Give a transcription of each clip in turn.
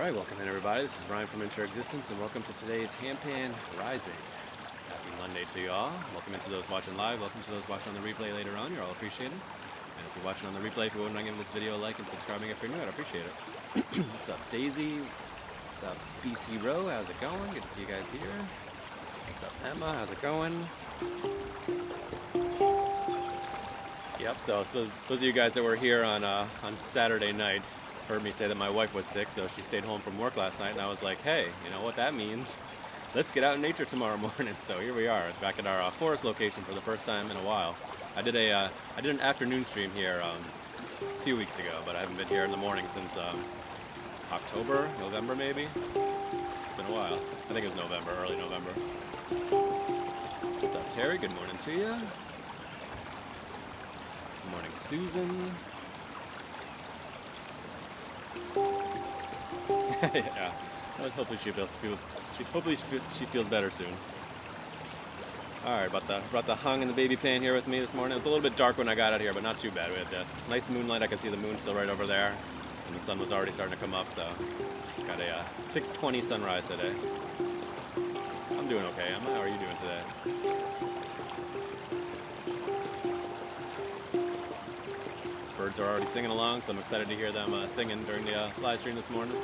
Alright, welcome in everybody. This is Ryan from Existence, and welcome to today's Handpan Rising. Happy Monday to you all. Welcome into those watching live, welcome to those watching on the replay later on. You're all appreciated. And if you're watching on the replay, if you wouldn't mind giving this video a like and subscribing if you're new, I'd appreciate it. What's up, Daisy? What's up, BC Row? How's it going? Good to see you guys here. What's up, Emma? How's it going? Yep, so those of you guys that were here on Saturday night heard me say that my wife was sick, so she stayed home from work last night, and I was like, hey, you know what that means? Let's get out in nature tomorrow morning. So here we are, back at our forest location for the first time in a while. I did an afternoon stream here a few weeks ago, but I haven't been here in the morning since October, November maybe. It's been a while. I think it was November, early November. What's up, Terry? Good morning to you. Good morning, Susan. Yeah, hopefully she feels better soon. Alright, brought the hung and the baby pan here with me this morning. It's a little bit dark when I got out here, but not too bad. We had the nice moonlight. I can see the moon still right over there, and the sun was already starting to come up, so got a 6:20 sunrise today. I'm doing okay. How are you doing today? Birds are already singing along, so I'm excited to hear them singing during the live stream this morning.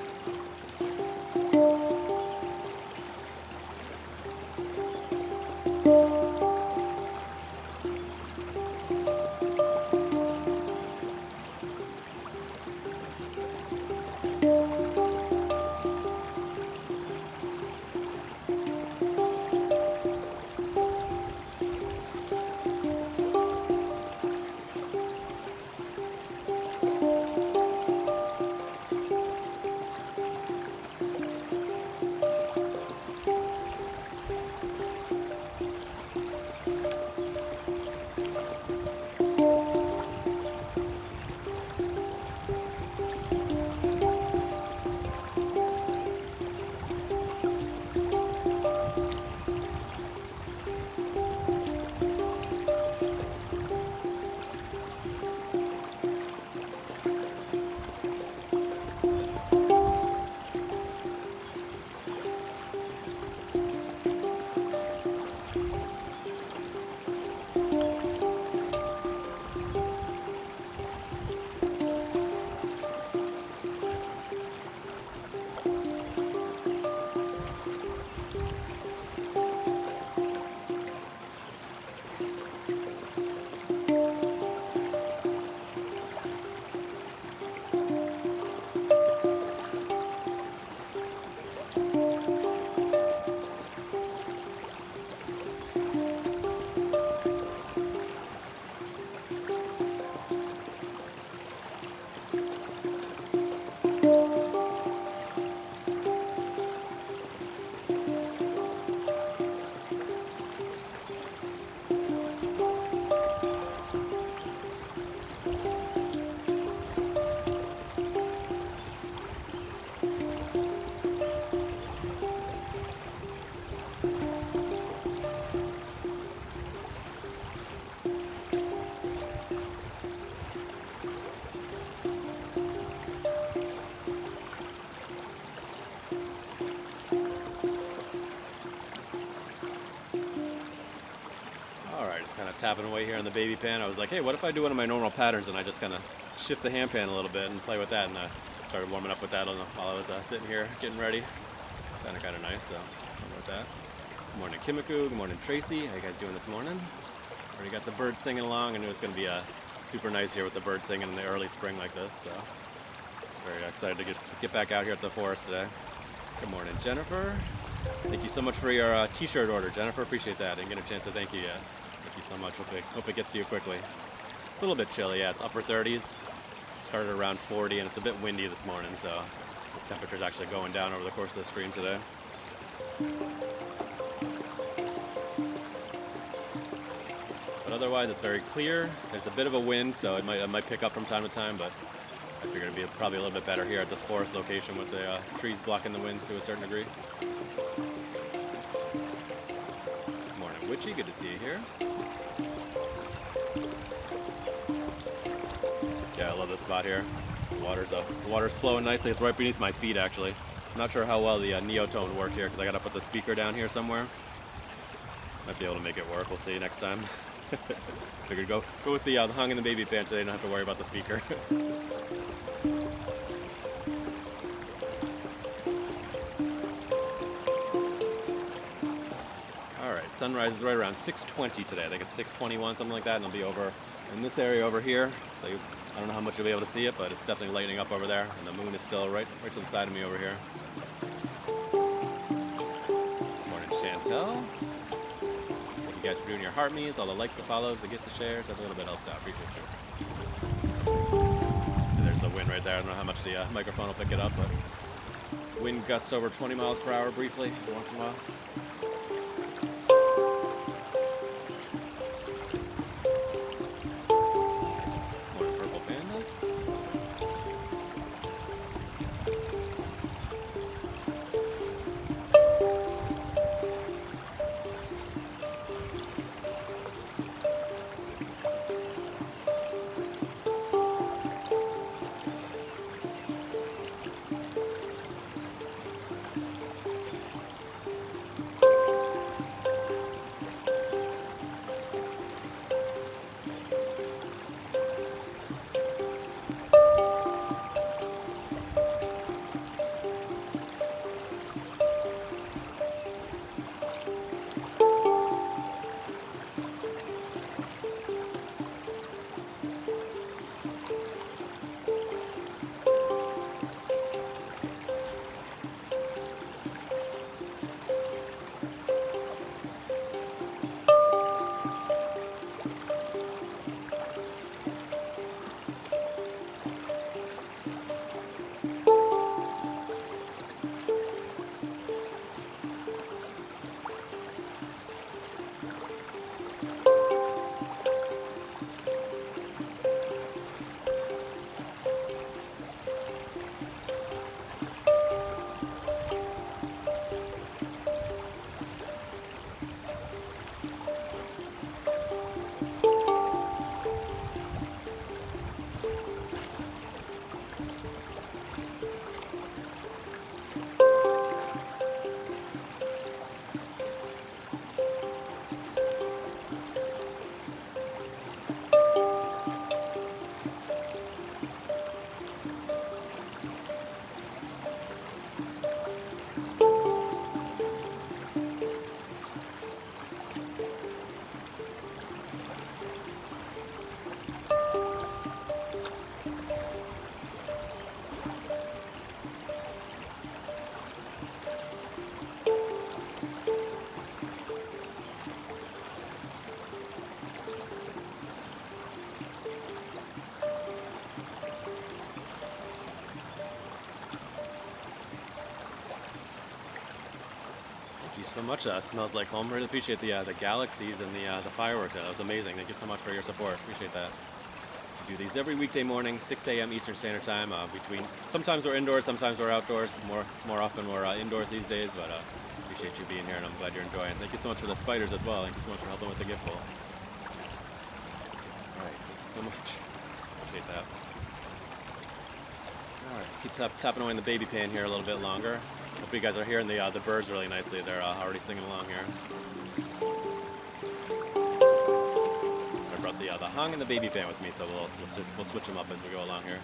Kind of tapping away here on the baby pan. I was like, hey, what if I do one of my normal patterns and I just kind of shift the handpan a little bit and play with that, and started warming up with that while I was sitting here getting ready. Sounded kind of nice, so I'm with that. Good morning, Kimiko. Good morning, Tracy. How you guys doing this morning? Already got the birds singing along. I knew it's going to be super nice here with the birds singing in the early spring like this, so very excited to get back out here at the forest today. Good morning, Jennifer. Thank you so much for your t-shirt order, Jennifer. Appreciate that. Didn't get a chance to thank you yet. Thank you so much. Hope it gets to you quickly. It's a little bit chilly, yeah. It's upper 30s. Started around 40, and it's a bit windy this morning, so the temperature's actually going down over the course of the stream today. But otherwise, it's very clear. There's a bit of a wind, so it might pick up from time to time, but I figured it'd be probably a little bit better here at this forest location with the trees blocking the wind to a certain degree. Good morning, Witchy. Good to see you here. Yeah, I love this spot here. The water's flowing nicely. It's right beneath my feet, actually. I'm not sure how well the Neotone worked here because I got to put the speaker down here somewhere. Might be able to make it work. We'll see next time. Figured go with the hung and the baby pan so they don't have to worry about the speaker. Alright, sunrise is right around 6:20 today. I think it's 6:21, something like that, and I'll be over in this area over here. So I don't know how much you'll be able to see it, but it's definitely lighting up over there, and the moon is still right to the side of me over here. Morning, Chantel. Thank you guys for doing your heart me's, all the likes, the follows, the gifts, the shares. Every little bit helps out. Appreciate you. And there's the wind right there. I don't know how much the microphone will pick it up, but wind gusts over 20 miles per hour briefly every once in a while. Thank you so much. Smells like home. Really appreciate the galaxies and the fireworks. That was amazing. Thank you so much for your support. Appreciate that. We do these every weekday morning, 6 a.m. Eastern Standard Time. Sometimes we're indoors, sometimes we're outdoors. More often we're indoors these days. But appreciate you being here, and I'm glad you're enjoying. Thank you so much for the spiders as well. Thank you so much for helping with the gift bowl. All right, thank you so much. Appreciate that. All right, let's keep tapping away in the baby pan here a little bit longer. Hope you guys are hearing the birds really nicely. They're already singing along here. I brought the hung and the baby pan with me, so we'll switch them up as we go along here.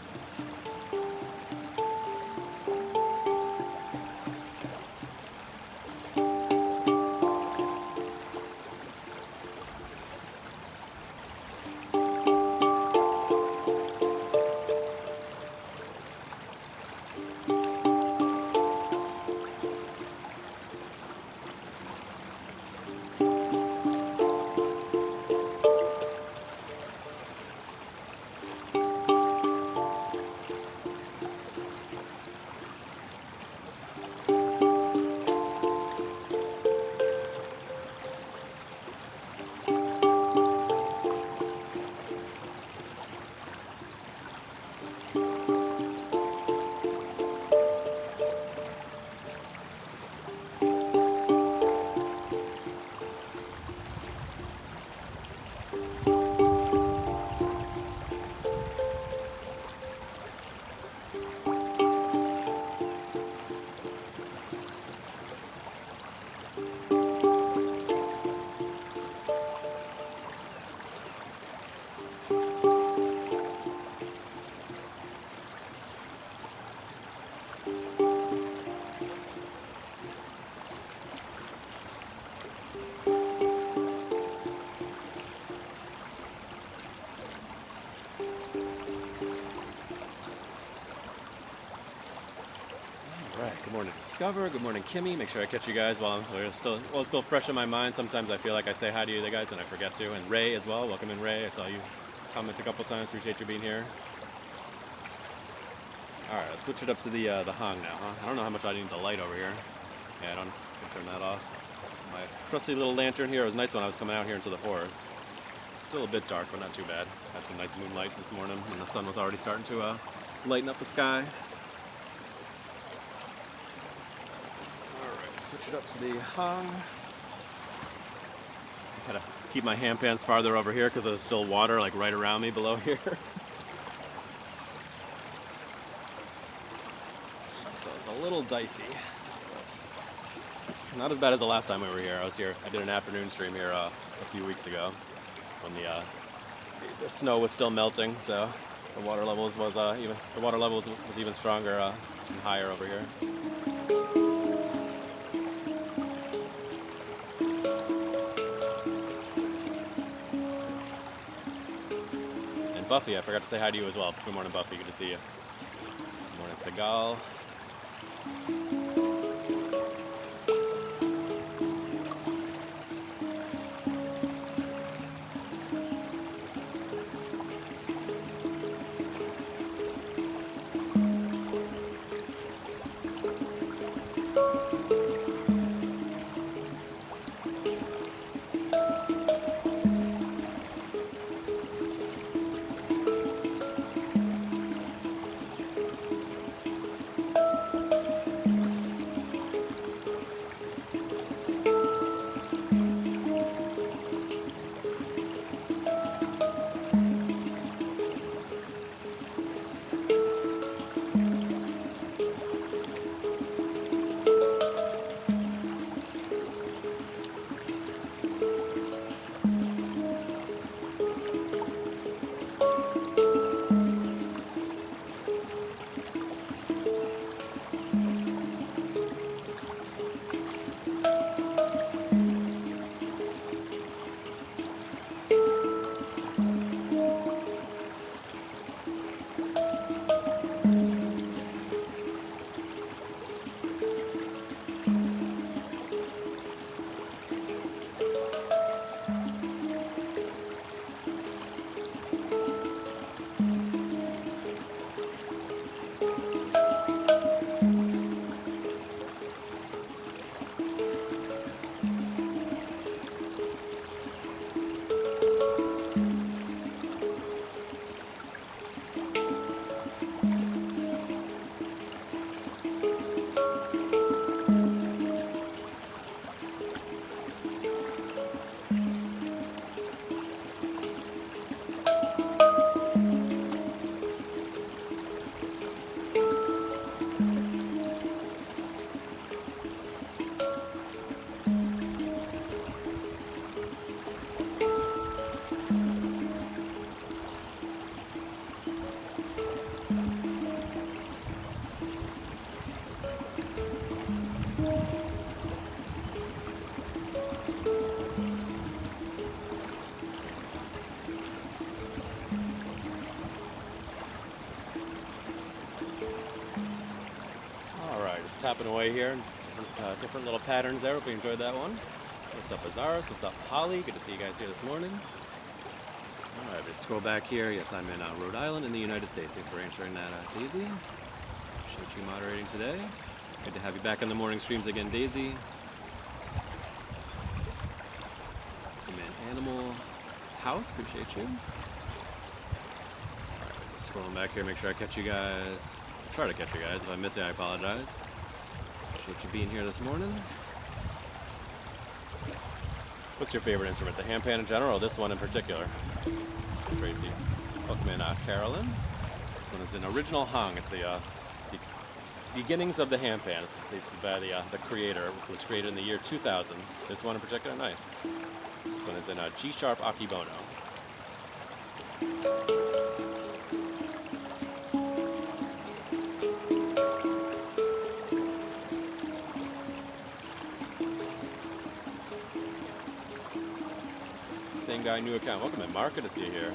Good morning, Discover. Good morning, Kimmy. Make sure I catch you guys while it's still fresh in my mind. Sometimes I feel like I say hi to you guys and I forget to. And Ray as well. Welcome in, Ray. I saw you comment a couple times. Appreciate you being here. All right, let's switch it up to the hang now. Huh? I don't know how much I need the light over here. Yeah, I can turn that off. My trusty little lantern here. It was nice when I was coming out here into the forest. Still a bit dark, but not too bad. Had some nice moonlight this morning, and the sun was already starting to lighten up the sky. Switch it up to the hang. Gotta keep my handpans farther over here because there's still water like right around me below here. So it's a little dicey. But not as bad as the last time we were here. I did an afternoon stream here a few weeks ago when the snow was still melting, so the water levels was even stronger and higher over here. Buffy, I forgot to say hi to you as well. Good morning, Buffy. Good to see you. Good morning, Segal. Tapping away here, different little patterns there. Hope you enjoyed that one. What's up, Azaris? What's up, Holly? Good to see you guys here this morning. All right, just scroll back here. Yes, I'm in Rhode Island in the United States. Thanks for answering that, Daisy. Appreciate you moderating today. Good to have you back on the morning streams again, Daisy. Animal House, appreciate you. All right, just scrolling back here, make sure I catch you guys. I'll try to catch you guys. If I miss you, I apologize. Appreciate you being here this morning. What's your favorite instrument? The handpan in general, or this one in particular? Tracy. Welcome in, Carolyn. This one is an original hang. It's the beginnings of the handpan. It's based by the creator. It was created in the year 2000. This one in particular, nice. This one is in G-sharp Akibono. Same guy, new account. Welcome to Mark, good to see you here.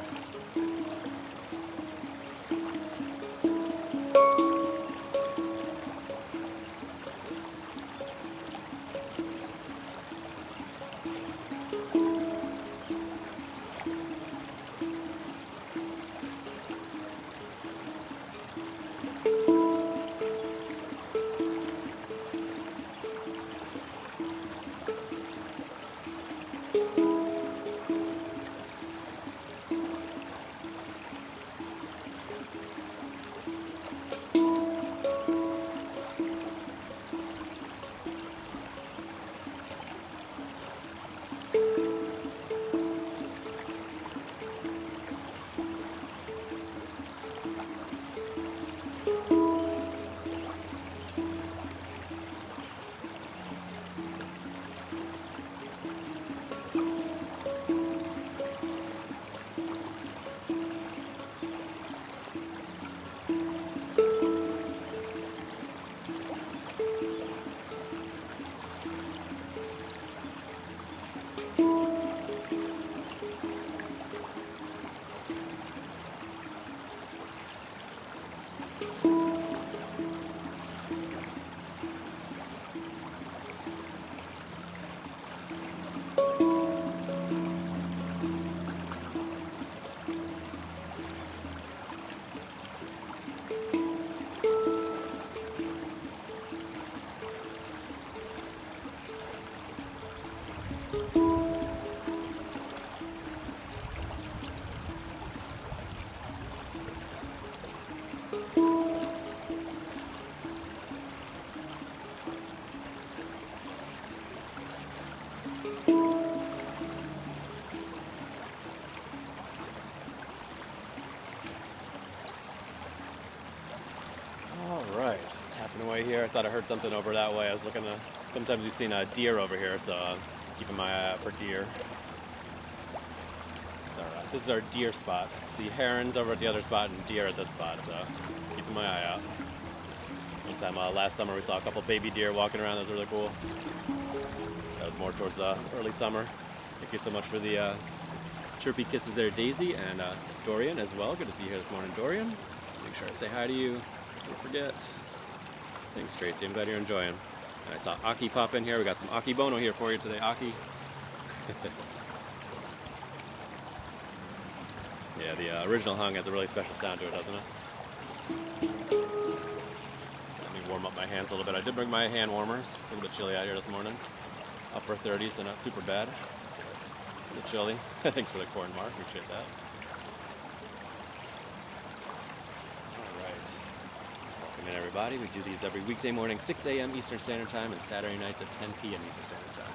Alright, just tapping away here. I thought I heard something over that way. I was looking to, sometimes you've seen a deer over here, so keeping my eye out for deer. So this is our deer spot. See herons over at the other spot and deer at this spot, so keeping my eye out. One time last summer we saw a couple baby deer walking around. That was really cool. That was more towards early summer. Thank you so much for the chirpy kisses there, Daisy, and Dorian as well. Good to see you here this morning, Dorian. Make sure I say hi to you. Don't forget. Thanks, Tracy. I'm glad you're enjoying. And I saw Aki pop in here. We got some Aki Bono here for you today, Aki. Yeah, the original hung has a really special sound to it, doesn't it? Let me warm up my hands a little bit. I did bring my hand warmers. It's a little bit chilly out here this morning. Upper 30s, so not super bad. A little chilly. Thanks for the corn, Mark. Appreciate that. Welcome in, everybody. We do these every weekday morning, 6 a.m. Eastern Standard Time, and Saturday nights at 10 p.m. Eastern Standard Time.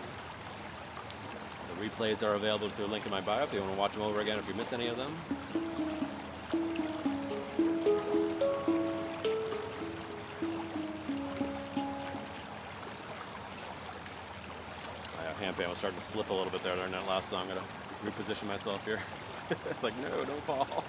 The replays are available through a link in my bio if you want to watch them over again if you miss any of them. My handpan was starting to slip a little bit there during that last song. I'm going to reposition myself here. It's like, no, don't fall.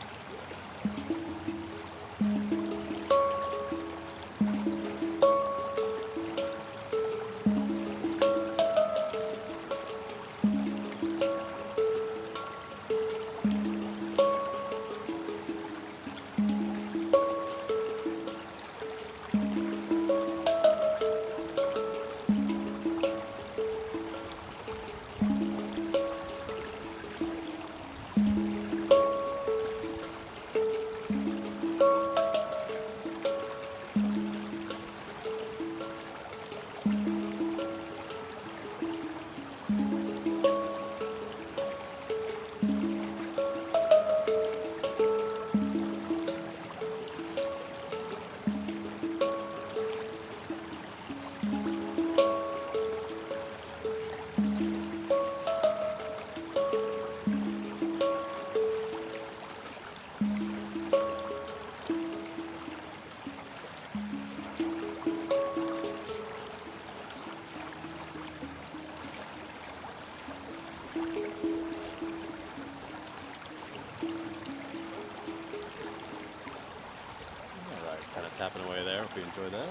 Tapping away there. Hope you enjoy that.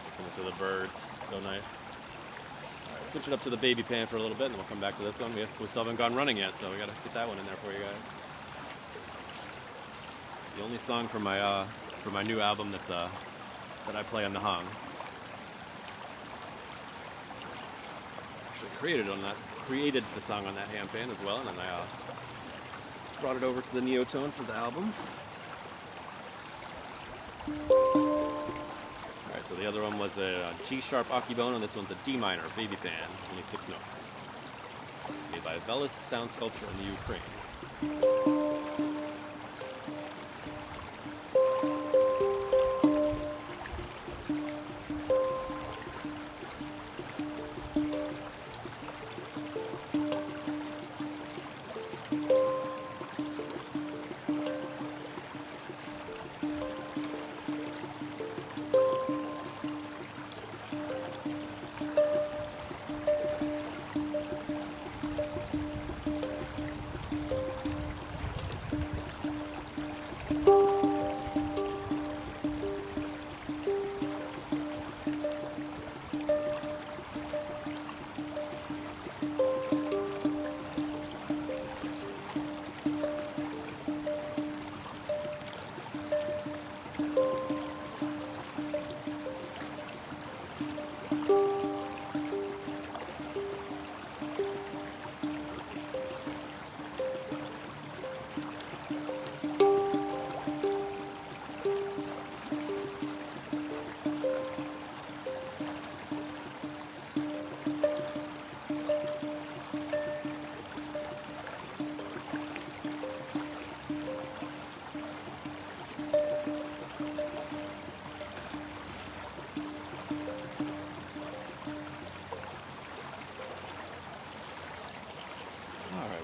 Listening to the birds. So nice. Switch it up to the baby pan for a little bit, and then we'll come back to this one. We still haven't gone running yet, so we gotta get that one in there for you guys. It's the only song for my new album that I play on the Hang. Actually created the song on that handpan as well, and then I brought it over to the Neotone for the album. Alright, so the other one was a G-sharp Akibone, and this one's a D minor baby pan, only 6 notes. Made by Velis Sound Sculpture in the Ukraine.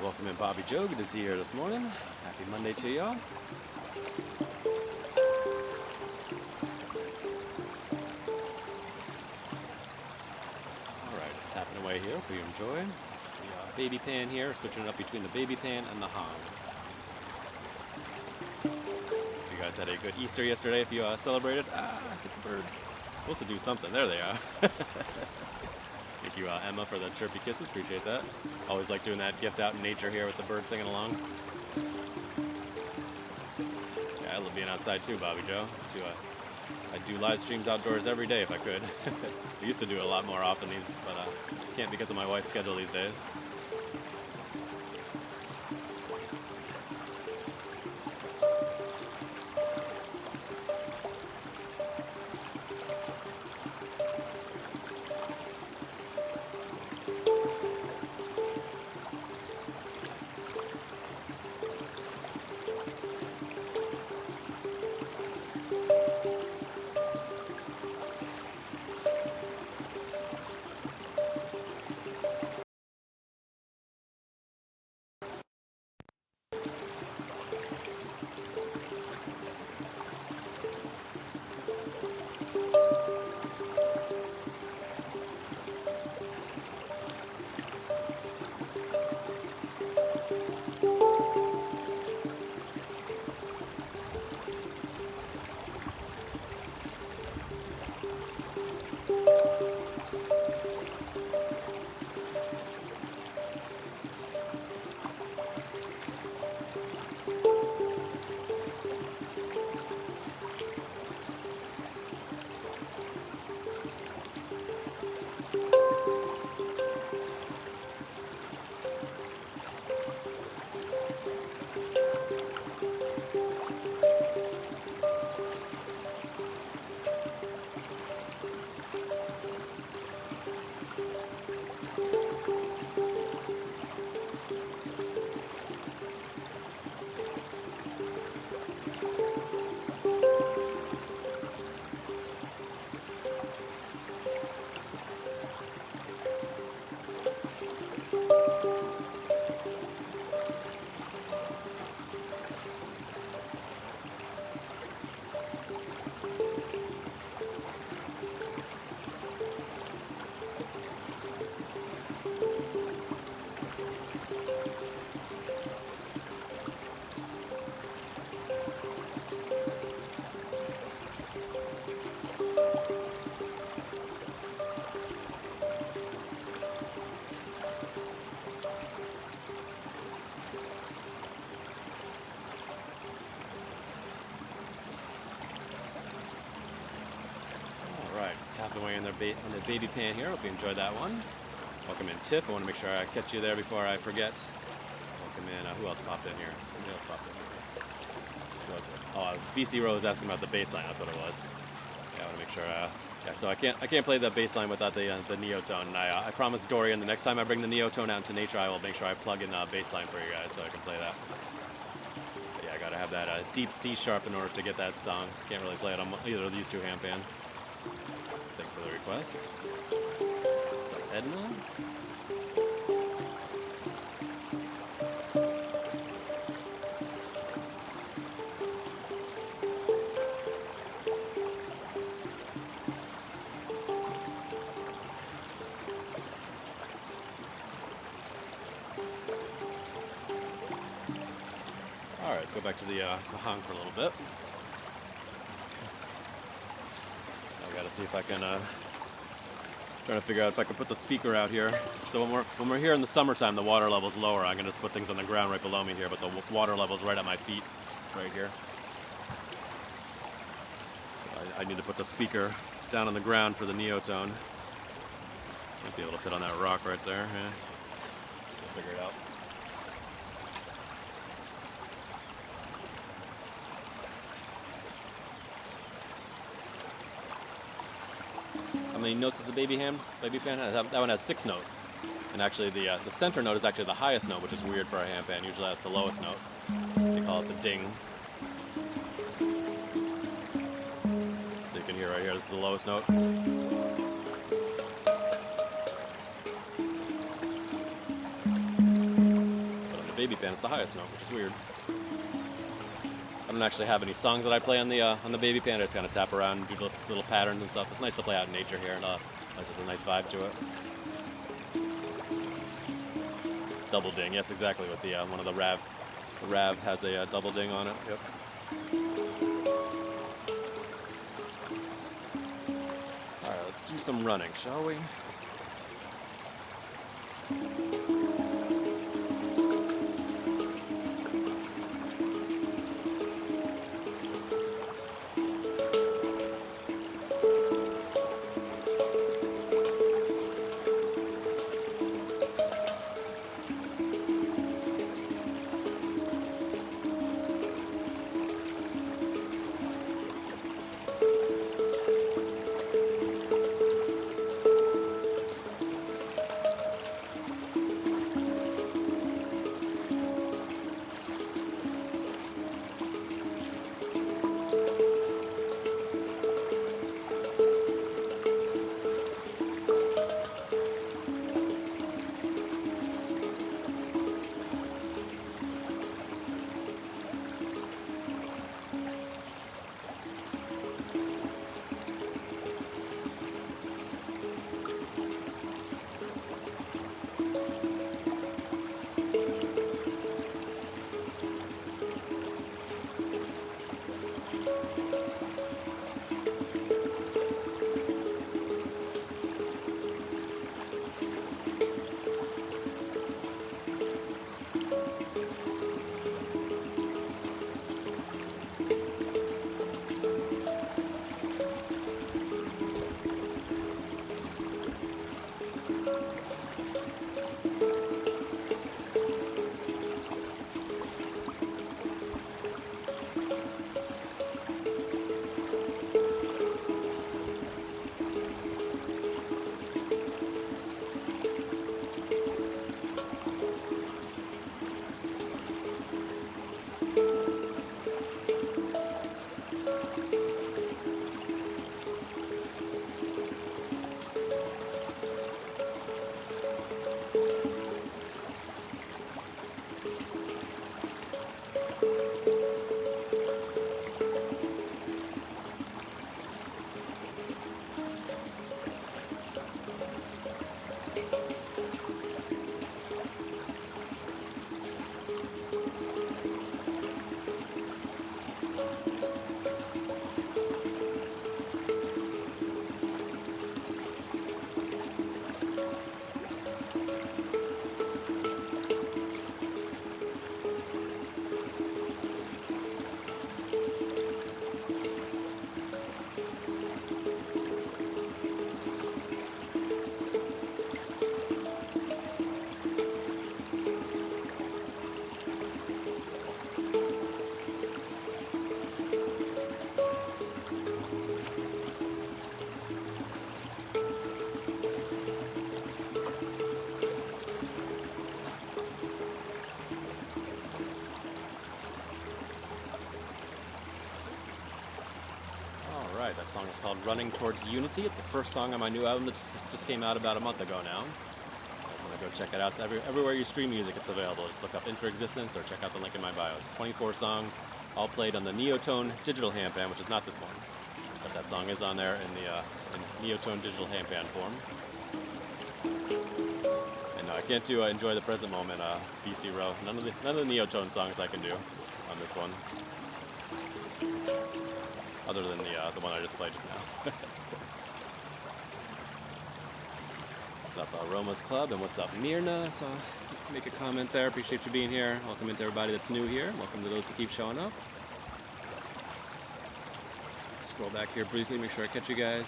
Welcome in, Bobby Joe. Good to see you here this morning. Happy Monday to y'all. Alright, just tapping away here. Hope you enjoy. It's the baby pan here, switching it up between the baby pan and the Hang. If you guys had a good Easter yesterday, if you celebrated, get the birds. Supposed to do something. There they are. Thank you, Emma, for the chirpy kisses. Appreciate that. Always like doing that gift out in nature here with the birds singing along. Yeah, I love being outside too, Bobby Joe. I'd do live streams outdoors every day if I could. I used to do it a lot more often, but can't because of my wife's schedule these days. Just tapping away on their baby pan here. Hope you enjoyed that one. Welcome in, Tiff. I want to make sure I catch you there before I forget. Welcome in. Who else popped in here? Somebody else popped in here. Who was it? Oh, it was BC Rose asking about the bass line. That's what it was. Yeah, I want to make sure. Yeah, so I can't play the bass line without the Neotone. And I promised Dorian the next time I bring the Neotone out into nature, I will make sure I plug in bass line for you guys so I can play that. But yeah, I gotta have that deep C sharp in order to get that song. Can't really play it on either of these two handpans. Thanks for the request. What's up, Edna? Alright, let's go back to the hang for a little bit. I gotta see if I can, trying to figure out if I can put the speaker out here. So when we're here in the summertime, the water level's lower. I can just put things on the ground right below me here, but the water level's right at my feet, right here. So I need to put the speaker down on the ground for the Neotone. Might be able to fit on that rock right there. Yeah. We'll figure it out. How many notes does the baby pan has? That one has 6 notes. And actually the center note is actually the highest note, which is weird for a handpan. Usually that's the lowest note. They call it the ding. So you can hear right here, this is the lowest note. But on the baby pan, it's the highest note, which is weird. I don't actually have any songs that I play on the baby pan. I just kind of tap around and do little patterns and stuff. It's nice to play out in nature here, and there's a nice vibe to it. Double ding, yes, exactly. With the one of the Rav has a double ding on it. Yep. All right, let's do some running, shall we? It's called Running Towards Unity. It's the first song on my new album that just came out about a month ago now. I just want to go check it out. It's everywhere you stream music, it's available. Just look up Enter Existence or check out the link in my bio. It's 24 songs, all played on the Neotone digital handpan, which is not this one. But that song is on there in the Neotone digital handpan form. And I can't do Enjoy the Present Moment, BC Row. None of the Neotone songs I can do on this one. Other than the one I just played just now. What's up, Roma's Club, and what's up, Mirna? So make a comment there. Appreciate you being here. Welcome into everybody that's new here. Welcome to those that keep showing up. Scroll back here briefly, make sure I catch you guys.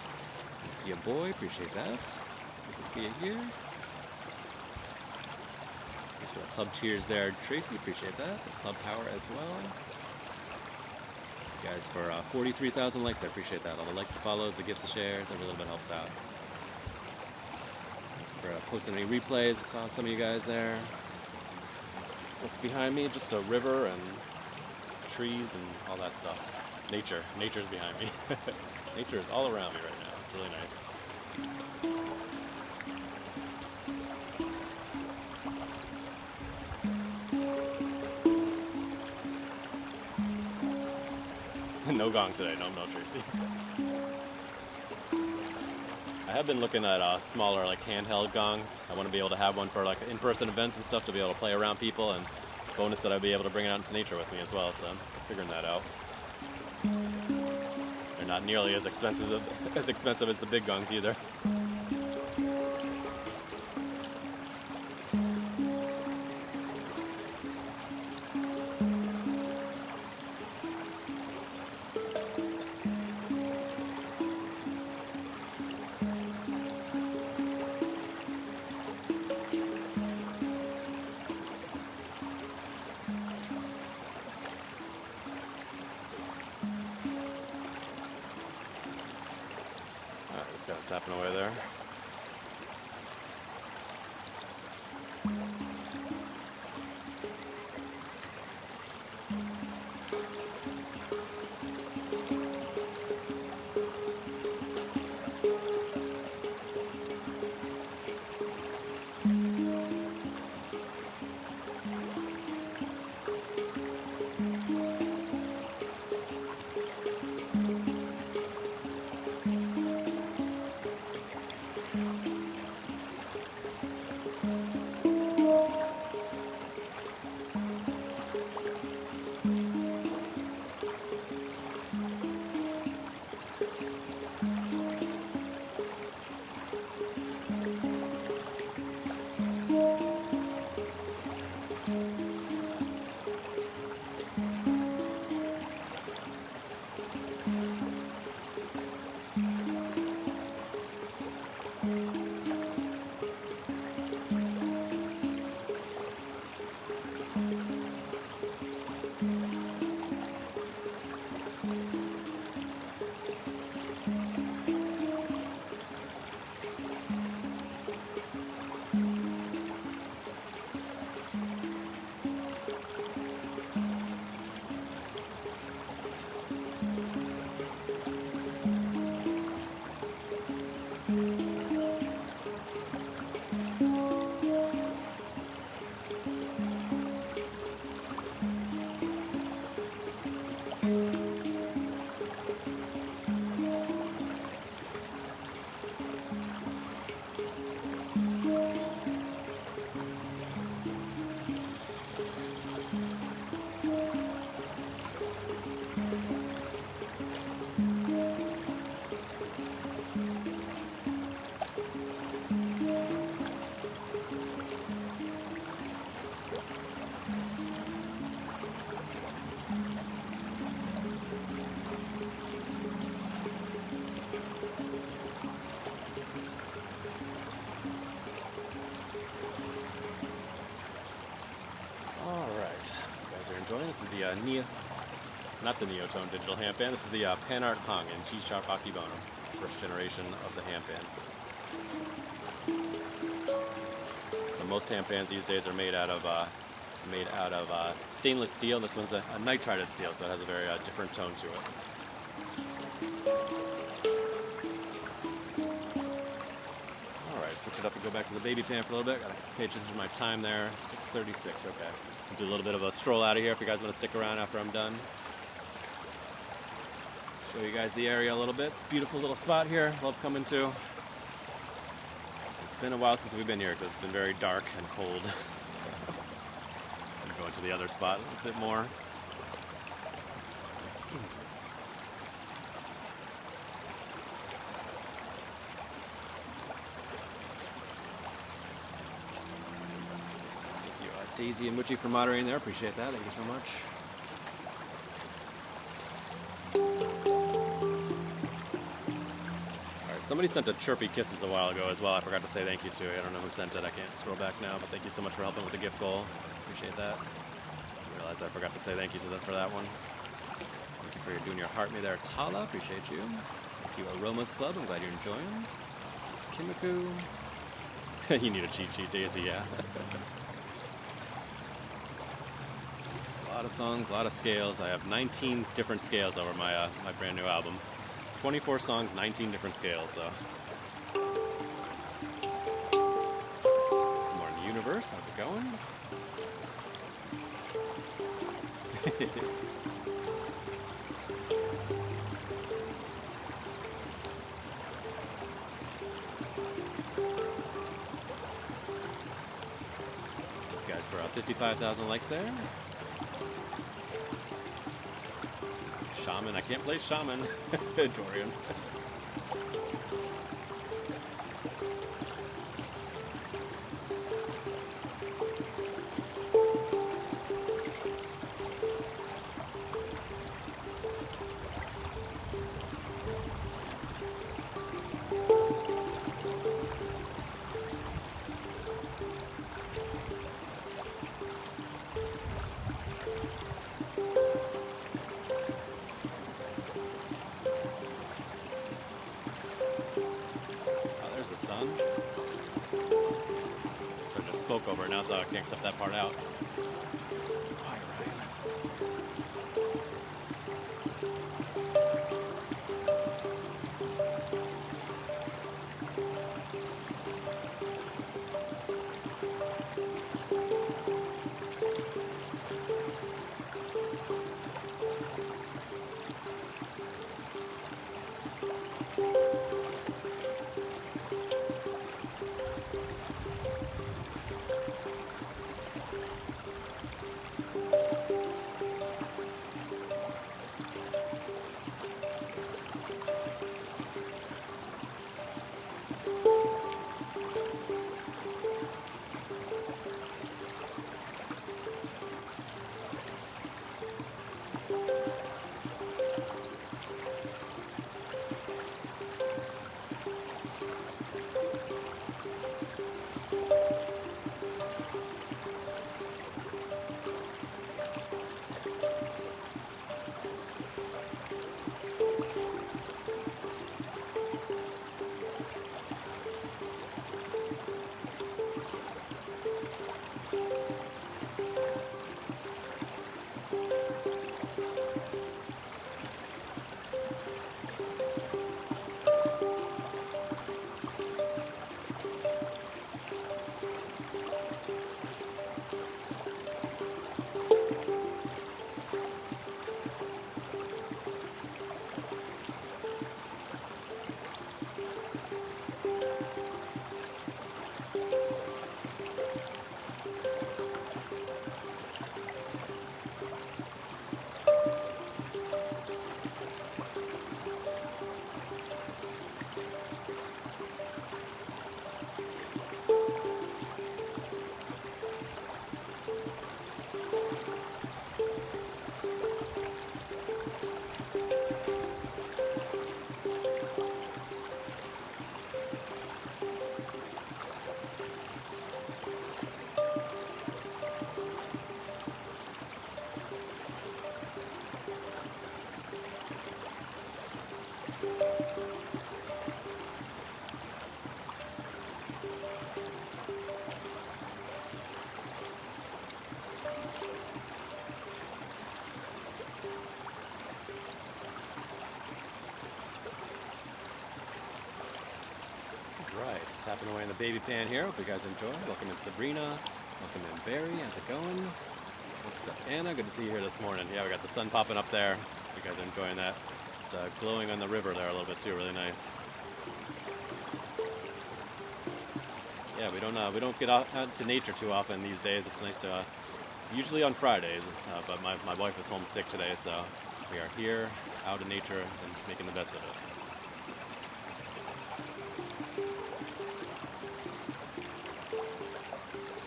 Good to see you, boy. Appreciate that. Good to see you here. Thanks for the club cheers there, Tracy. Appreciate that. The club power as well. Guys, for 43,000 likes, I appreciate that. All the likes, the follows, the gifts, the shares, every little bit helps out. For posting any replays, saw some of you guys there. What's behind me? Just a river and trees and all that stuff. Nature's behind me. Nature is all around me right now. It's really nice. No gong today, no Tracy. I have been looking at smaller, like handheld gongs. I want to be able to have one for like in-person events and stuff to be able to play around people, and bonus that I'd be able to bring it out into nature with me as well. So I'm figuring that out. They're not nearly as expensive as the big gongs either. Got it tapping away there. Enjoying. This is the not the Neotone digital handpan. This is the PANArt Hang in G-sharp Akebono, first generation of the handpan. So most handpans these days are made out of stainless steel. This one's a nitrided steel, so it has a very different tone to it. switch it up and go back to the baby pan for a little bit. Gotta pay attention to my time there. 6:36. Okay. I'll do a little bit of a stroll out of here if you guys want to stick around after I'm done. Show you guys the area a little bit. It's a beautiful little spot here. Love coming to. It's been a while since we've been here because it's been very dark and cold. So I'm going to the other spot a little bit more. Thank you, Daisy and Muchi for moderating there. Appreciate that. Thank you so much. Somebody sent a chirpy kisses a while ago as well. I forgot to say thank you to. I don't know who sent it. I can't scroll back now, but thank you so much for helping with the gift goal. Appreciate that. I realized I forgot to say thank you to them for that one. Thank you for doing your heart me there, Tala. Appreciate you. Thank you, Aromas Club. I'm glad you're enjoying. It's Kimiku. You need a cheat sheet, Daisy, yeah. It's a lot of songs, a lot of scales. I have 19 different scales over my my brand new album. 24 songs, 19 different scales, so. More in the universe, how's it going? You guys for 55,000 likes there. Shaman, I can't play Shaman. Dorian. Over now, so I can't cut that part out. Alright, just tapping away in the baby pan here. Hope you guys enjoy. Welcome in Sabrina. Welcome in Barry. How's it going? What's up, Anna? Good to see you here this morning. Yeah, we got the sun popping up there. Hope you guys are enjoying that. Just glowing on the river there a little bit too. Really nice. Yeah, we don't get out to nature too often these days. It's nice to, usually on Fridays, but my wife is home sick today, so we are here, out in nature, and making the best of it.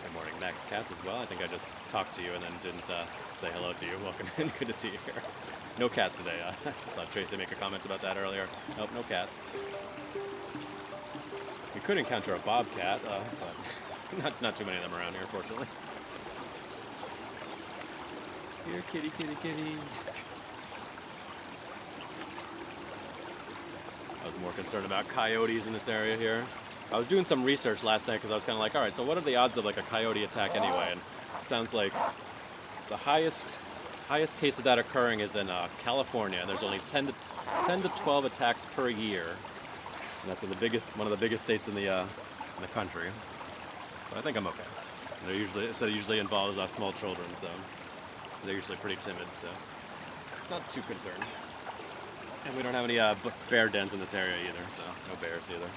Good morning, Max Katz as well. I think I just talked to you and then didn't say hello to you. Welcome in, good to see you here. No cats today. I saw Tracy make a comment about that earlier. Nope, no cats. We could encounter a bobcat, but not too many of them around here, fortunately. Here, kitty, kitty, kitty. I was more concerned about coyotes in this area here. I was doing some research last night because I was kind of like, all right, so what are the odds of like a coyote attack anyway? And it sounds like the highest case of that occurring is in California, and there's only 10 to 12 attacks per year. And that's in one of the biggest states in the country. So I think I'm okay. It usually involves small children, so they're usually pretty timid, so not too concerned. And we don't have any bear dens in this area either, so no bears either.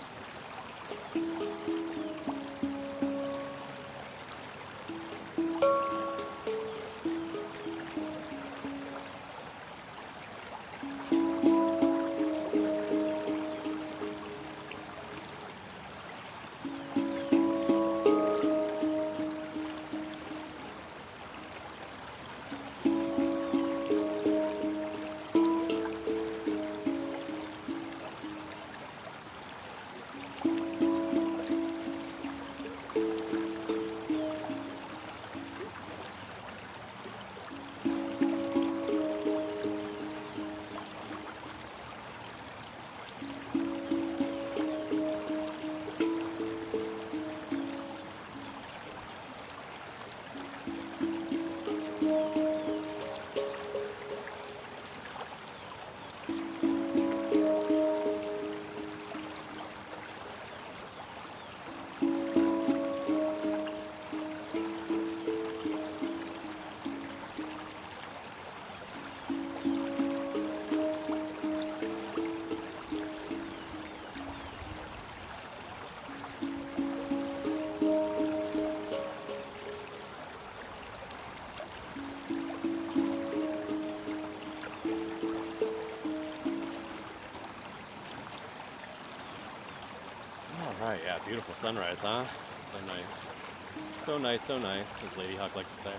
Alright, yeah, beautiful sunrise, huh? So nice. So nice, so nice, as Lady Hawk likes to say.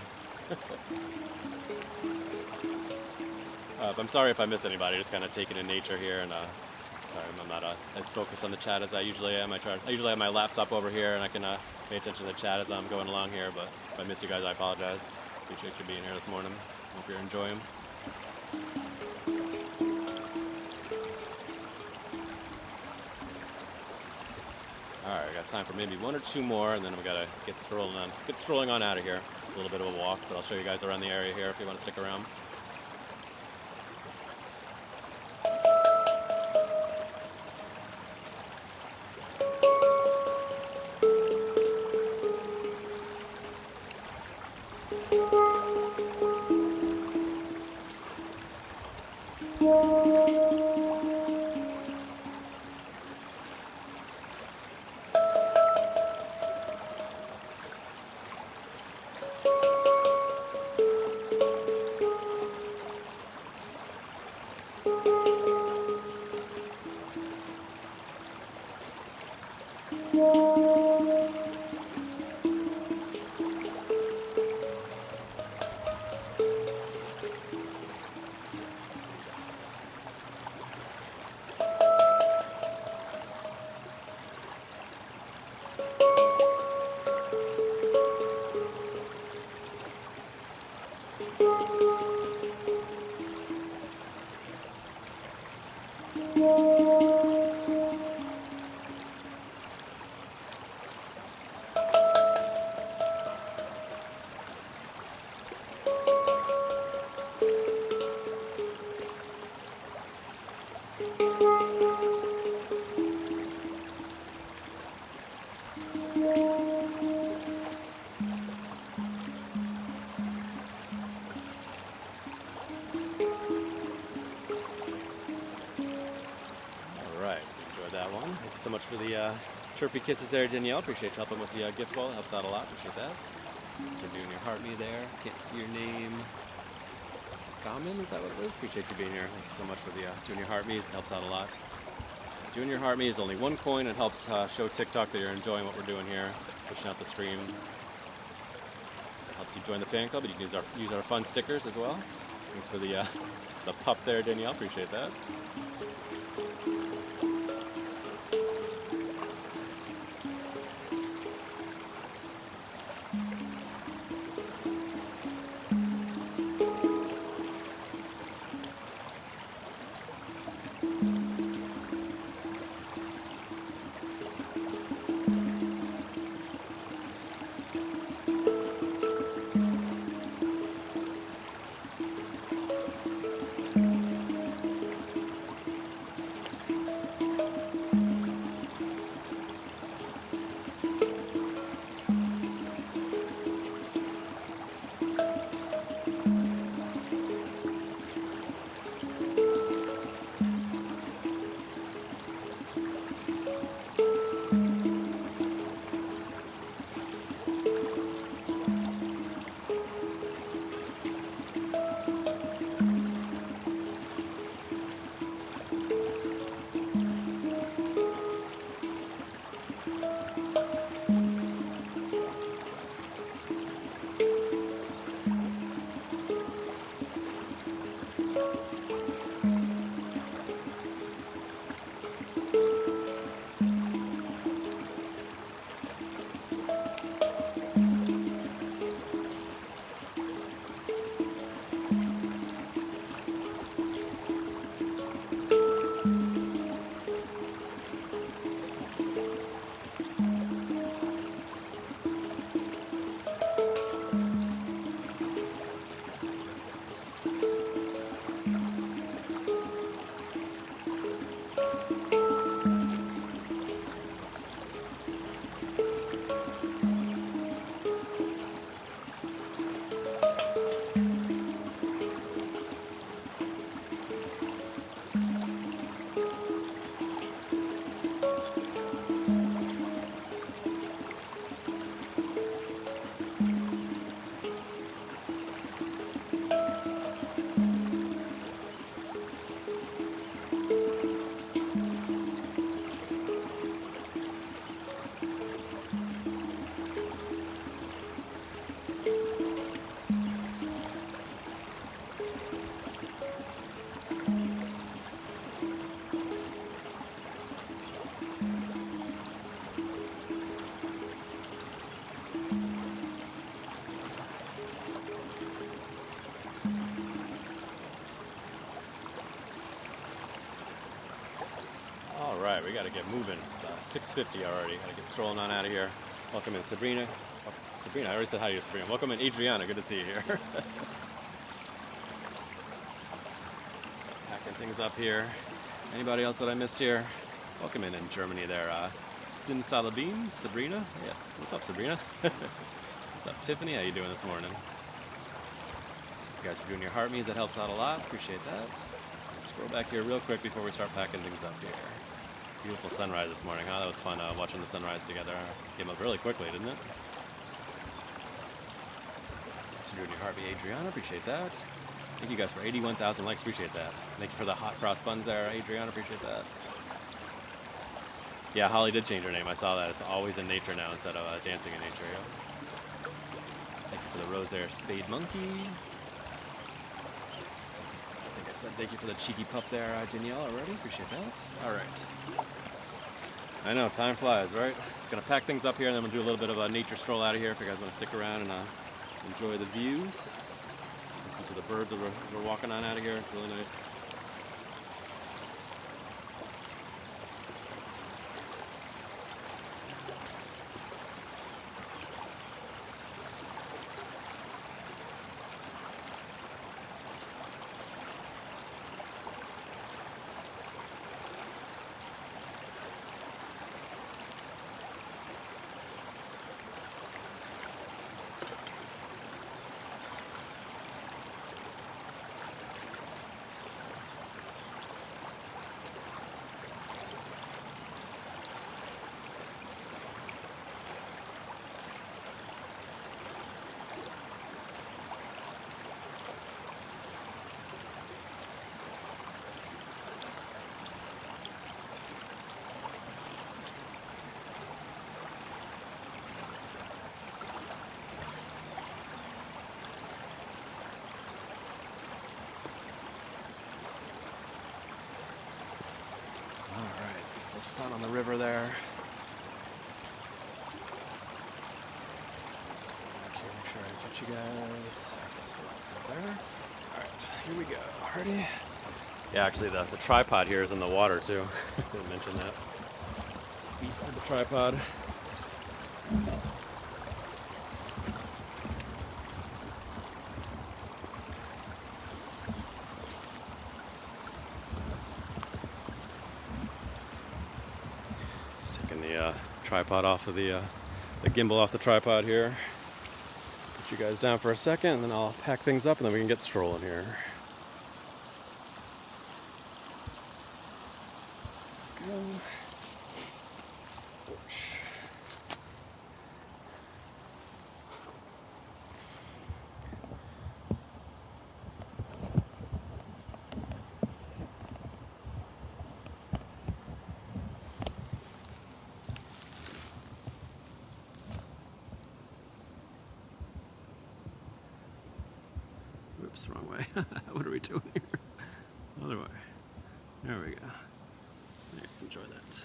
I'm sorry if I miss anybody, just kind of taking in nature here, and sorry I'm not as focused on the chat as I usually am. I usually have my laptop over here and I can pay attention to the chat as I'm going along here, but if I miss you guys, I apologize. Appreciate you being here this morning. Hope you're enjoying. Alright, I got time for maybe one or two more, and then we gotta get strolling on out of here. It's a little bit of a walk, but I'll show you guys around the area here if you want to stick around. Thank you so much for the chirpy kisses there, Danielle. Appreciate you helping with the gift wall. It helps out a lot. Appreciate that. Thanks for doing your heart me there. Can't see your name. Gamin, is that what it is? Appreciate you being here. Thank you so much for the doing your heart me's. It helps out a lot. Doing your heart me is only 1 coin. It helps show TikTok that you're enjoying what we're doing here, pushing out the stream. It helps you join the fan club, and you can use our fun stickers as well. Thanks for the pup there, Danielle. Appreciate that. Alright, we gotta get moving. It's 6:50 already. Gotta get strolling on out of here. Welcome in, Sabrina. Oh, Sabrina, I already said hi to you, Sabrina. Welcome in, Adriana. Good to see you here. So, packing things up here. Anybody else that I missed here? Welcome in Germany there. Simsalabim, Sabrina. Yes. What's up, Sabrina? What's up, Tiffany? How you doing this morning? You guys are doing your heart me's. That helps out a lot. Appreciate that. Let's scroll back here real quick before we start packing things up here. Beautiful sunrise this morning, huh? That was fun watching the sunrise together. Came up really quickly, didn't it? Thanks for doing your heart me, Adriana. Appreciate that. Thank you guys for 81,000 likes. Appreciate that. Thank you for the hot cross buns there, Adriana. Appreciate that. Yeah, Holly did change her name. I saw that. It's always in nature now instead of dancing in nature. Yeah. Thank you for the rose there, Spade Monkey. Thank you for the cheeky pup there, Danielle, already. Appreciate that. All right. I know, time flies, right? Just going to pack things up here, and then we'll do a little bit of a nature stroll out of here if you guys want to stick around and enjoy the views. Listen to the birds as we're walking on out of here. It's really nice. sun on the river there. Just go back here, make sure I get you guys. There. Alright, here we go. Ready? Yeah, actually the tripod here is in the water too. Didn't mention that. Feet of the tripod. Just taking the tripod off of the gimbal off the tripod here. Put you guys down for a second, and then I'll pack things up, and then we can get strolling here. Go. Oops, wrong way. What are we doing here? Other way. There we go. There, enjoy that.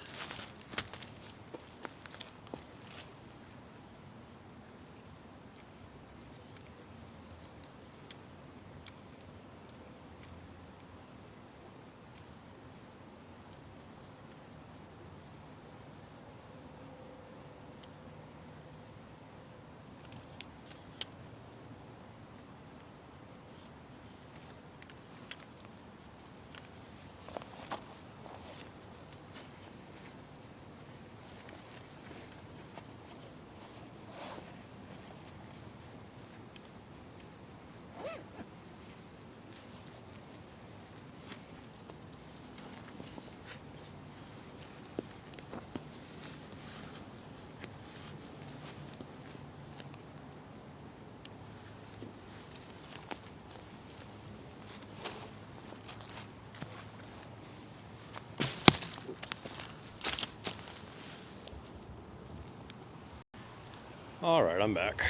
All right, I'm back.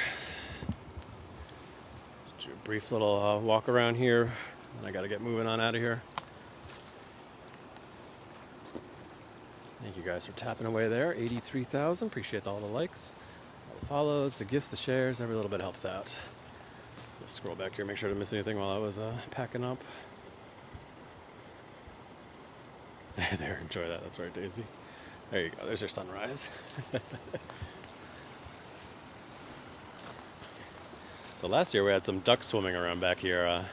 Just do a brief little walk around here, and I got to get moving on out of here. Thank you guys for tapping away there. 83,000. Appreciate all the likes, all the follows, the gifts, the shares. Every little bit helps out. Just scroll back here, make sure I didn't miss anything while I was packing up. There, enjoy that. That's right, Daisy. There you go. There's your sunrise. So last year we had some ducks swimming around back here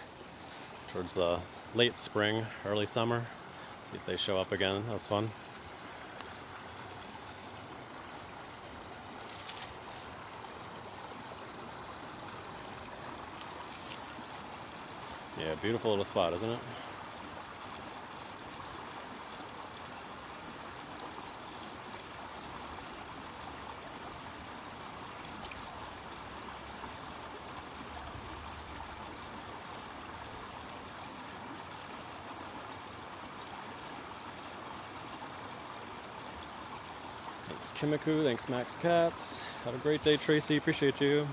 towards the late spring, early summer. See if they show up again. That was fun. Yeah, beautiful little spot, isn't it? Thanks, Kimiku. Thanks, Max Cats. Have a great day, Tracy. Appreciate you.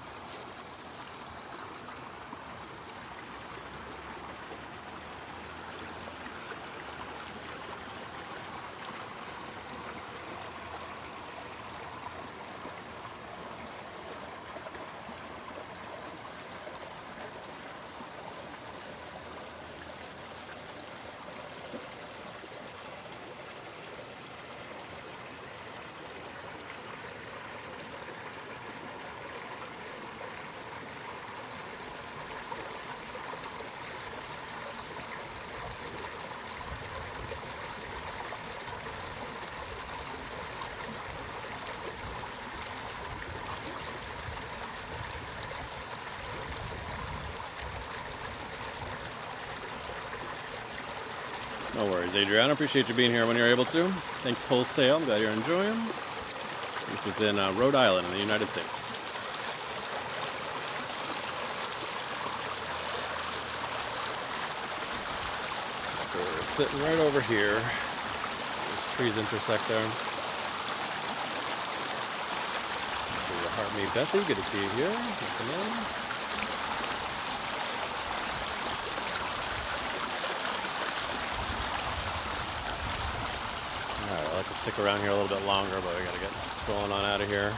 No worries, Adriana. Appreciate you being here when you're able to. Thanks, Wholesale. I'm glad you're enjoying. This is in Rhode Island in the United States. So we're sitting right over here. These trees intersect there. This is Heart Me Bethy. Good to see you here. Welcome in. stick around here a little bit longer, but we gotta get strolling on out of here.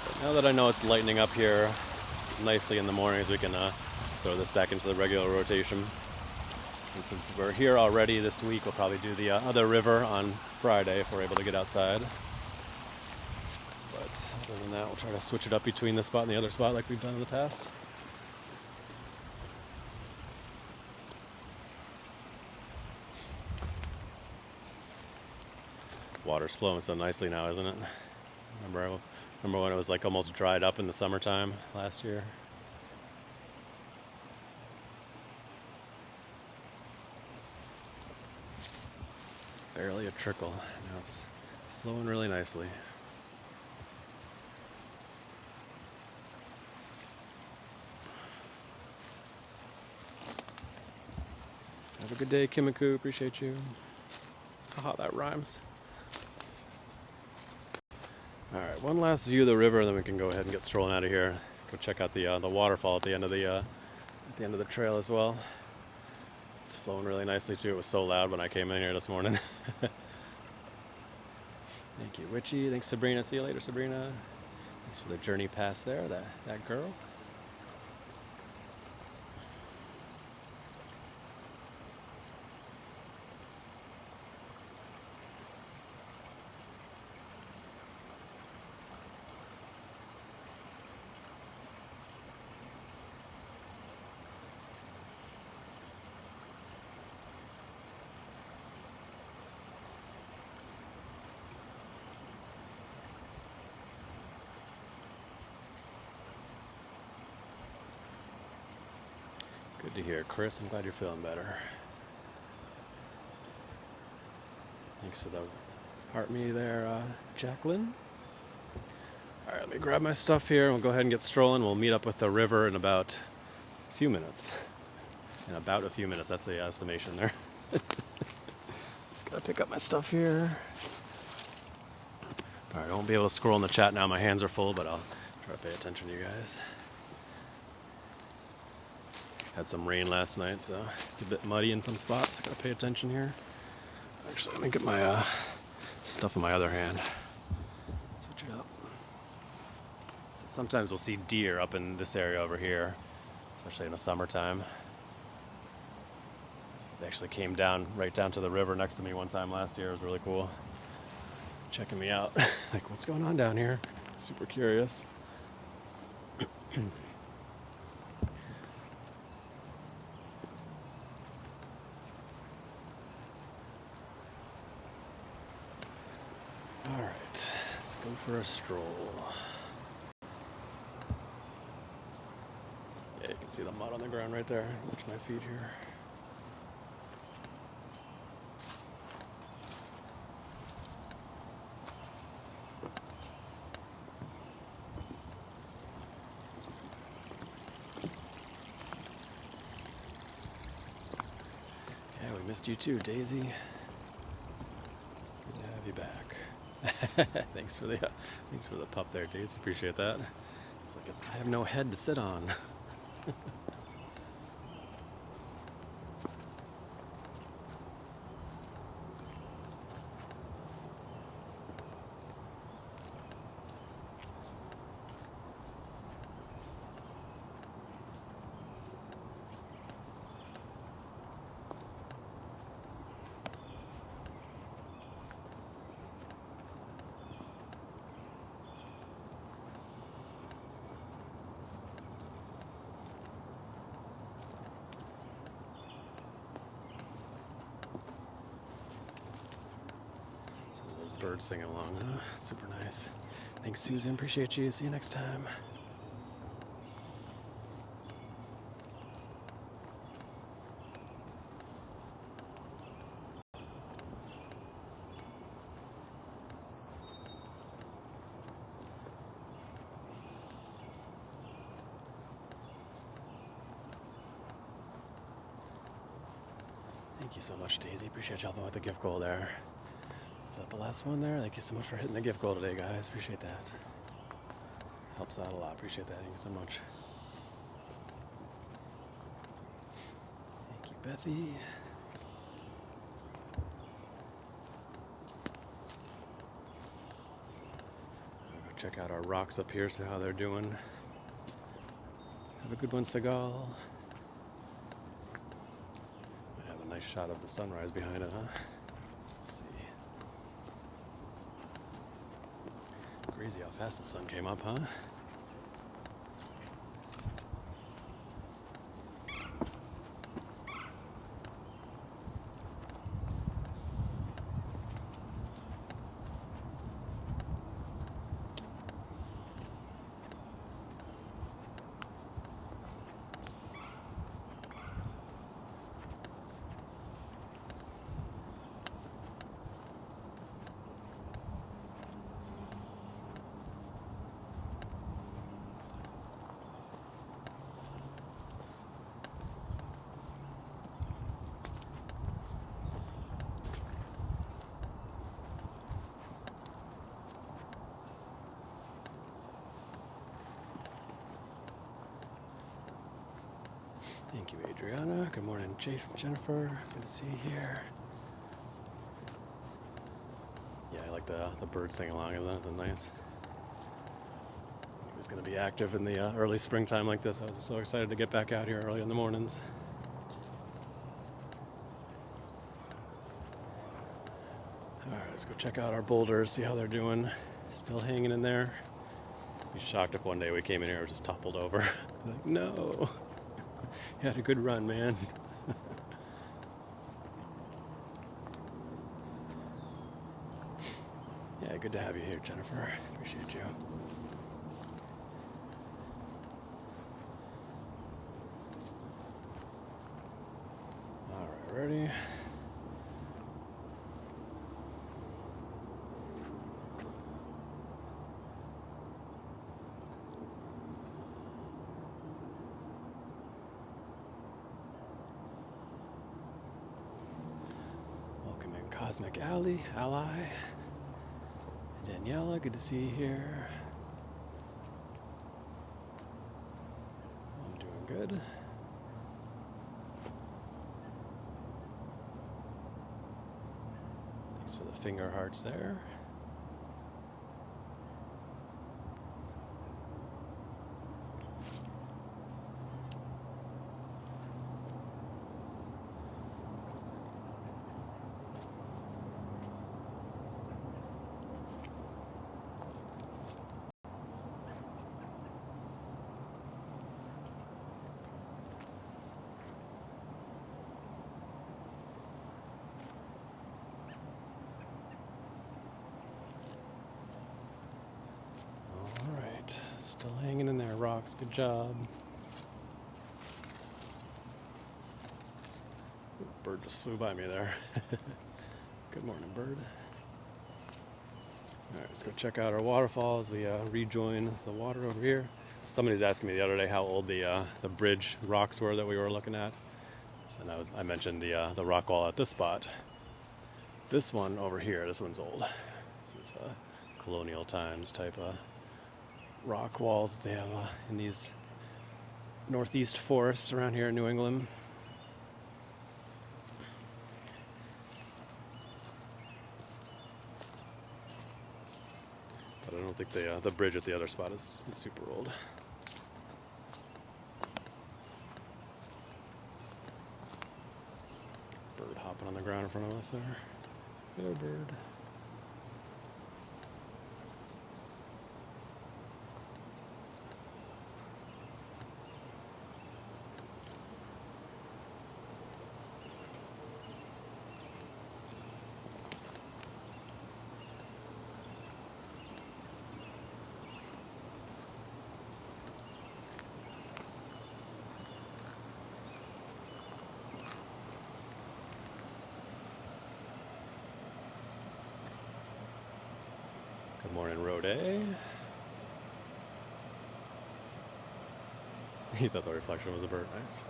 But now that I know it's lightening up here nicely in the mornings, we can throw this back into the regular rotation. And since we're here already this week, we'll probably do the other river on Friday if we're able to get outside. But other than that, we'll try to switch it up between this spot and the other spot like we've done in the past. Water's flowing so nicely now, isn't it? Remember when it was like almost dried up in the summertime last year? Barely a trickle. Now it's flowing really nicely. Have a good day, Kimiku. Appreciate you. Haha, that rhymes. Alright, one last view of the river, and then we can go ahead and get strolling out of here. Go check out the waterfall at the end of the trail as well. It's flowing really nicely too. It was so loud when I came in here this morning. Thank you, Witchy. Thanks, Sabrina. See you later, Sabrina. Thanks for the journey past there, that girl. Good to hear, Chris. I'm glad you're feeling better. Thanks for the heart me there, Jacqueline. Alright, let me grab my stuff here and we'll go ahead and get strolling. We'll meet up with the river in about a few minutes. In about a few minutes, that's the estimation there. Just gotta pick up my stuff here. Alright, I won't be able to scroll in the chat now. My hands are full, but I'll try to pay attention to you guys. Had some rain last night, so it's a bit muddy in some spots. Gotta pay attention here. Actually, let me get my stuff in my other hand. Switch it up. So sometimes we'll see deer up in this area over here, especially in the summertime. They actually came down right down to the river next to me one time last year. It was really cool. Checking me out. Like, what's going on down here? Super curious. Alright, let's go for a stroll. Yeah, you can see the mud on the ground right there. Watch my feet here. Yeah, we missed you too, Daisy. Good to have you back. Thanks for the pup there, Daisy. Appreciate that. It's like I have no head to sit on. Birds singing along, huh? Super nice. Thanks, Susan. Appreciate you. See you next time. Thank you so much, Daisy. Appreciate you helping with the gift goal there. Is that the last one there? Thank you so much for hitting the gift goal today, guys. Appreciate that. Helps out a lot. Appreciate that. Thank you so much. Thank you, Bethy. check out our rocks up here, see how they're doing. Have a good one, Seagal. Might have a nice shot of the sunrise behind it, huh? Let's see. Crazy how fast the sun came up, huh? Thank you, Adriana. Good morning, Jennifer. Good to see you here. Yeah, I like the birds singing along. Isn't that nice? He was going to be active in the early springtime like this. I was so excited to get back out here early in the mornings. All right, let's go check out our boulders, see how they're doing. Still hanging in there. I'd be shocked if one day we came in here and it was just toppled over. Like, no. You had a good run, man. Yeah, good to have you here, Jennifer. Appreciate you. All right, ready? Cosmic Ally. Daniela, good to see you here. I'm doing good. Thanks for the finger hearts there. Still hanging in there, rocks. Good job. Ooh, bird just flew by me there. Good morning, bird. All right, let's go check out our waterfall as we rejoin the water over here. Somebody's asking me the other day how old the bridge rocks were that we were looking at. And I mentioned the rock wall at this spot. This one over here, this one's old. This is colonial times type of rock walls that they have in these northeast forests around here in New England. But I don't think the bridge at the other spot is super old. Bird hopping on the ground in front of us there. Hello, bird. Good morning, Rode. He thought the reflection was a bird. Nice.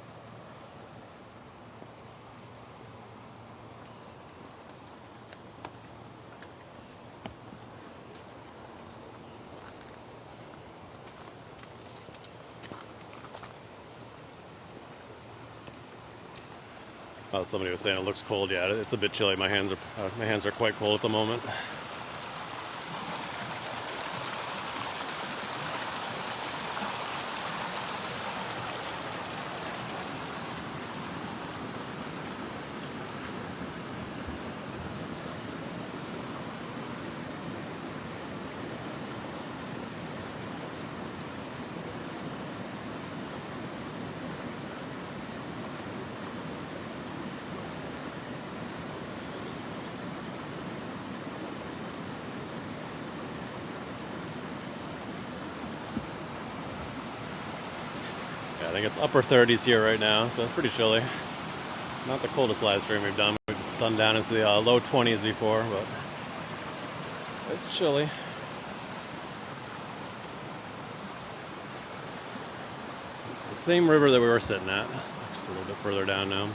Somebody was saying it looks cold. Yeah, it's a bit chilly. My hands are quite cold at the moment. think it's upper 30s here right now, so it's pretty chilly. Not the coldest live stream we've done. We've done down into the low 20s before, but it's chilly. It's the same river that we were sitting at, just a little bit further down now.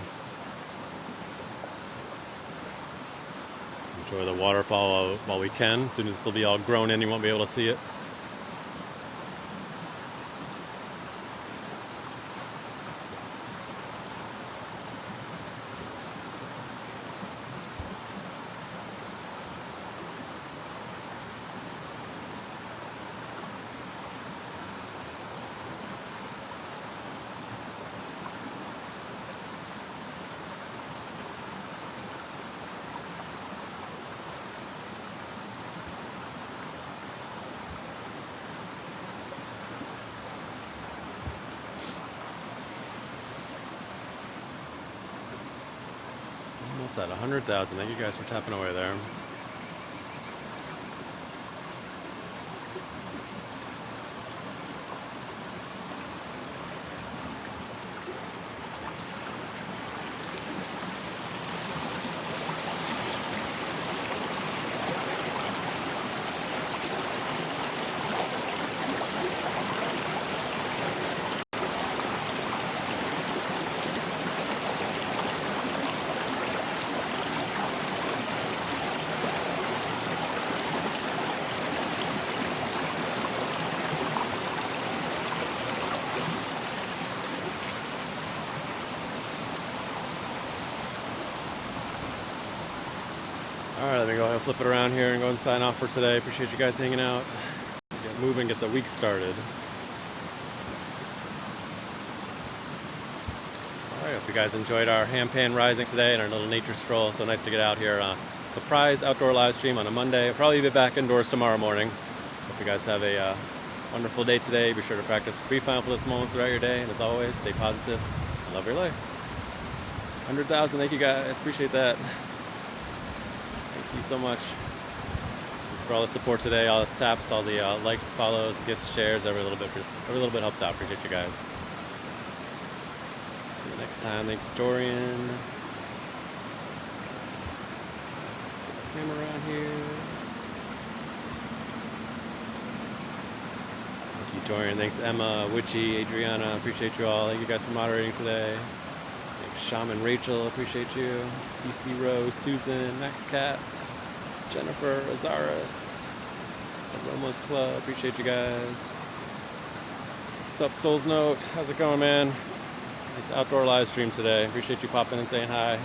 Enjoy the waterfall while we can. As soon as this will be all grown in, you won't be able to see it. At 100,000. Thank you guys for tapping away there. Alright, let me go ahead and flip it around here and go and sign off for today. Appreciate you guys hanging out. Get moving, get the week started. Alright, hope you guys enjoyed our Handpan rising today and our little nature stroll. So nice to get out here. Surprise outdoor live stream on a Monday. I'll probably be back indoors tomorrow morning. Hope you guys have a wonderful day today. Be sure to practice mindfulness moments throughout your day. And as always, stay positive and love your life. 100,000, thank you guys. Appreciate that. Thank you so much for all the support today, all the taps, all the likes, follows, gifts, shares. Every little bit helps out. Appreciate you guys. See you next time. Thanks, Dorian. Let's get the camera around here. Thank you, Dorian. Thanks, Emma, Witchy, Adriana. Appreciate you all. Thank you guys for moderating today. Shaman Rachel, appreciate you. PC Rose, Susan, Max Katz, Jennifer, Azaris, Aromas Club, appreciate you guys. What's up, Souls Note? How's it going, man? Nice outdoor live stream today. Appreciate you popping and saying hi.